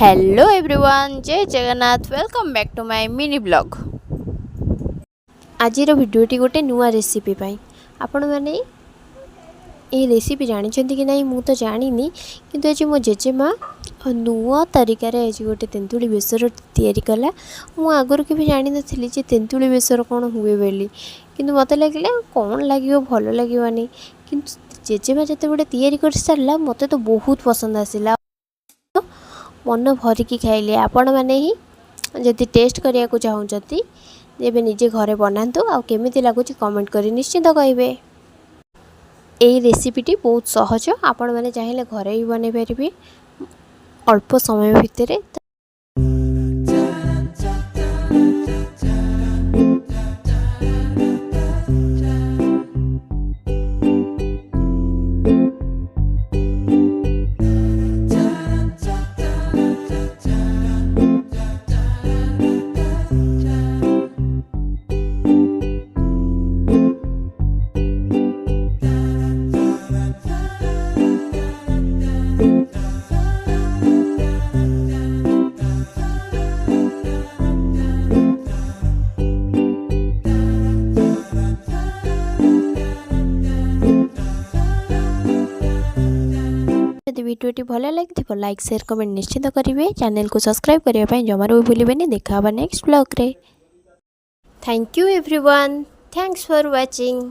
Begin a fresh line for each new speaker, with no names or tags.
Hello everyone, जय Jagannath. Welcome back to my mini blog. आज भिडियोटी गोटे नुआ रेसिपी पाई आपण मैंने ये रेसिपी जानते कि नहीं मुझे तो जानी किंतु आज मो जेजेमा नुआ तरीकार आज गोटे तेंतुली बेसर तैयारी कला। मुझे आगुरी के जानी नी जे तेंतुली बेसर कौन हुए बोली, किंतु मत लगे कौन लगे भल लगे किंतु जेजेमा जिते गोटे तैयारी कर सारा मत तो बहुत पसंद आसला। मन भरिकी खाइले। आपण मैंने ही जदि टेस्ट करने को चाहते एबे निजे घरे बनातु आ केमिति लगुच कमेंट करी निश्चित कहिबे। एई रेसिपीटी बहुत सहज, आपण मैंने चाहिए घरे ही बनै पारिबे अल्प समय भितर। यदि वीडियोटी भल लगी लाइक शेयर कमेंट निश्चित करेंगे। चैनल को सब्सक्राइब करने जमार भी भूलें। देखा नेक्स्ट ब्लॉग रे। Thank you everyone, thanks for watching.